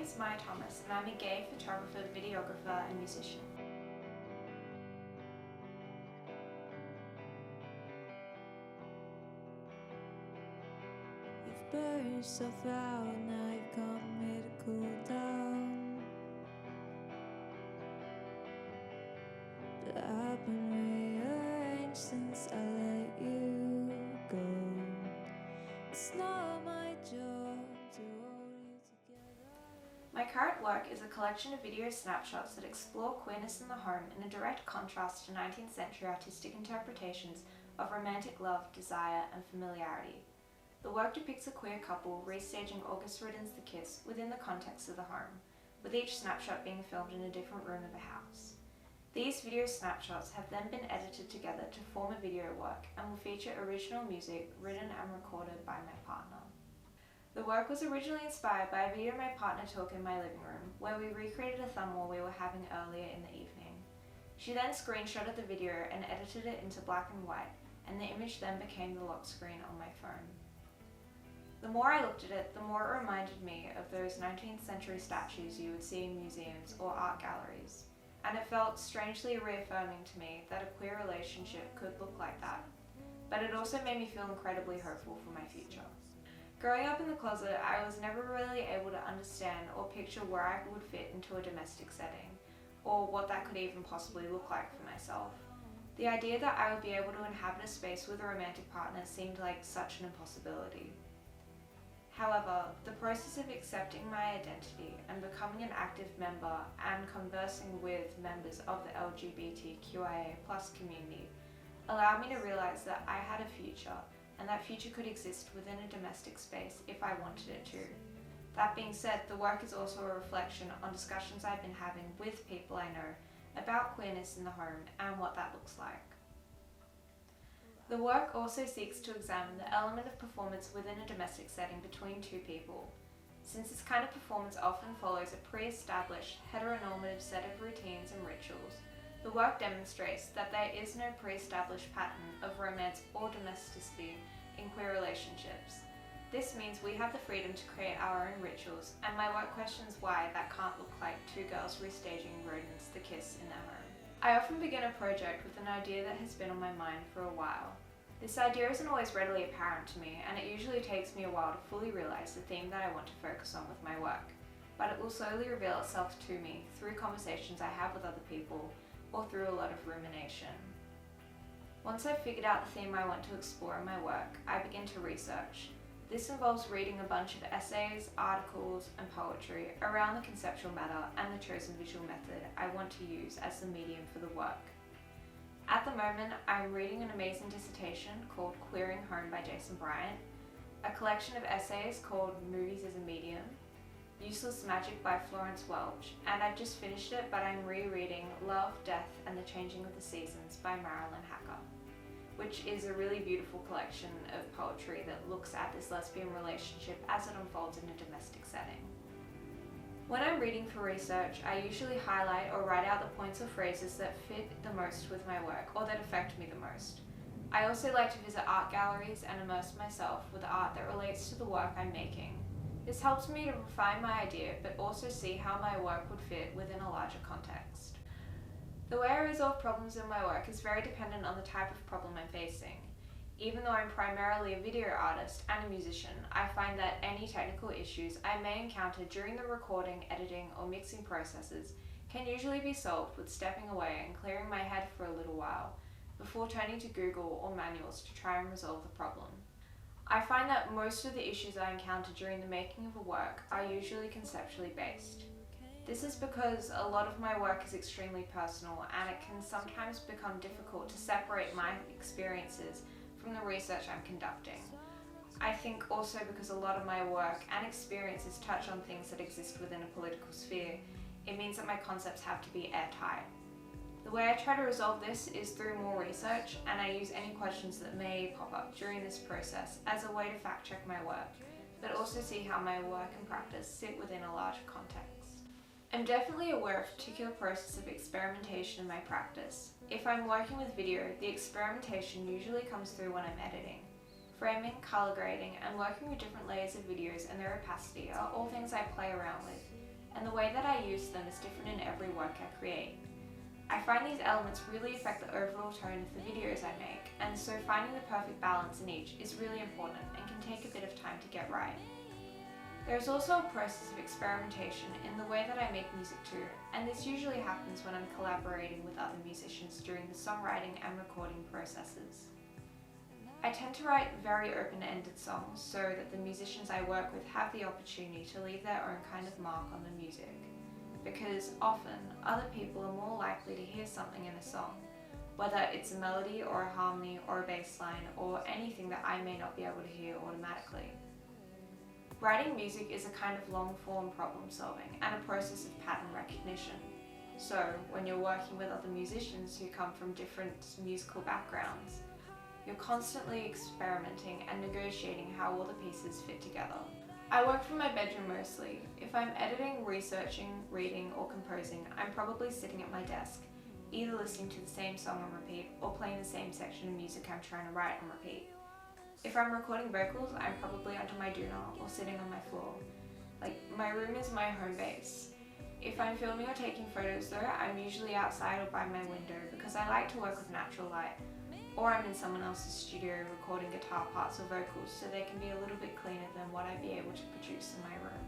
name is Maya Thomas and I'm a gay photographer, videographer and musician. You've burned yourself out, now you've come here to cool down. But I've been rearranged since I let you go. It's not my job to hold you together. My current work is a collection of video snapshots that explore queerness in the home in a direct contrast to 19th century artistic interpretations of romantic love, desire and familiarity. The work depicts a queer couple restaging August Ridden's The Kiss within the context of the home, with each snapshot being filmed in a different room of the house. These video snapshots have then been edited together to form a video work and will feature original music written and recorded by my partner. The work was originally inspired by a video my partner took in my living room, where we recreated a thumbnail we were having earlier in the evening. She then screenshotted the video and edited it into black and white, and the image then became the lock screen on my phone. The more I looked at it, the more it reminded me of those 19th century statues you would see in museums or art galleries, and it felt strangely reaffirming to me that a queer relationship could look like that, but it also made me feel incredibly hopeful for my future. Growing up in the closet, I was never really able to understand or picture where I would fit into a domestic setting, or what that could even possibly look like for myself. The idea that I would be able to inhabit a space with a romantic partner seemed like such an impossibility. However, the process of accepting my identity and becoming an active member and conversing with members of the LGBTQIA+ community allowed me to realize that I had a future, and that future could exist within a domestic space if I wanted it to. That being said, the work is also a reflection on discussions I've been having with people I know about queerness in the home and what that looks like. The work also seeks to examine the element of performance within a domestic setting between two people. Since this kind of performance often follows a pre-established heteronormative set of routines and rituals, the work demonstrates that there is no pre-established pattern of romance or domesticity in queer relationships. This means we have the freedom to create our own rituals, and my work questions why that can't look like two girls restaging Rodin's The Kiss in their home. I often begin a project with an idea that has been on my mind for a while. This idea isn't always readily apparent to me, and it usually takes me a while to fully realize the theme that I want to focus on with my work, but it will slowly reveal itself to me through conversations I have with other people or through a lot of rumination. Once I've figured out the theme I want to explore in my work, I begin to research. This involves reading a bunch of essays, articles, and poetry around the conceptual matter and the chosen visual method I want to use as the medium for the work. At the moment, I'm reading an amazing dissertation called Queering Home by Jason Bryant, a collection of essays called Movies as a Medium, Useless Magic by Florence Welch, and I've just finished it, but I'm rereading Love, Death, and the Changing of the Seasons by Marilyn Hacker, which is a really beautiful collection of poetry that looks at this lesbian relationship as it unfolds in a domestic setting. When I'm reading for research, I usually highlight or write out the points or phrases that fit the most with my work or that affect me the most. I also like to visit art galleries and immerse myself with art that relates to the work I'm making. This helps me to refine my idea, but also see how my work would fit within a larger context. The way I resolve problems in my work is very dependent on the type of problem I'm facing. Even though I'm primarily a video artist and a musician, I find that any technical issues I may encounter during the recording, editing, or mixing processes can usually be solved with stepping away and clearing my head for a little while, before turning to Google or manuals to try and resolve the problem. I find that most of the issues I encounter during the making of a work are usually conceptually based. This is because a lot of my work is extremely personal, and it can sometimes become difficult to separate my experiences from the research I'm conducting. I think also because a lot of my work and experiences touch on things that exist within a political sphere, it means that my concepts have to be airtight. The way I try to resolve this is through more research, and I use any questions that may pop up during this process as a way to fact check my work, but also see how my work and practice sit within a larger context. I'm definitely aware of a particular process of experimentation in my practice. If I'm working with video, the experimentation usually comes through when I'm editing. Framing, color grading, and working with different layers of videos and their opacity are all things I play around with, and the way that I use them is different in every work I create. I find these elements really affect the overall tone of the videos I make, and so finding the perfect balance in each is really important and can take a bit of time to get right. There is also a process of experimentation in the way that I make music too, and this usually happens when I'm collaborating with other musicians during the songwriting and recording processes. I tend to write very open-ended songs so that the musicians I work with have the opportunity to leave their own kind of mark on the music, because often other people are more likely to hear something in a song, whether it's a melody or a harmony or a bass line or anything that I may not be able to hear automatically. Writing music is a kind of long-form problem solving and a process of pattern recognition. So when you're working with other musicians who come from different musical backgrounds, you're constantly experimenting and negotiating how all the pieces fit together. I work from my bedroom mostly. If I'm editing, researching, reading, or composing, I'm probably sitting at my desk, either listening to the same song on repeat or playing the same section of music I'm trying to write on repeat. If I'm recording vocals, I'm probably under my doona or sitting on my floor. My room is my home base. If I'm filming or taking photos though, I'm usually outside or by my window because I like to work with natural light. Or I'm in someone else's studio recording guitar parts or vocals so they can be a little bit cleaner than what I'd be able to produce in my room.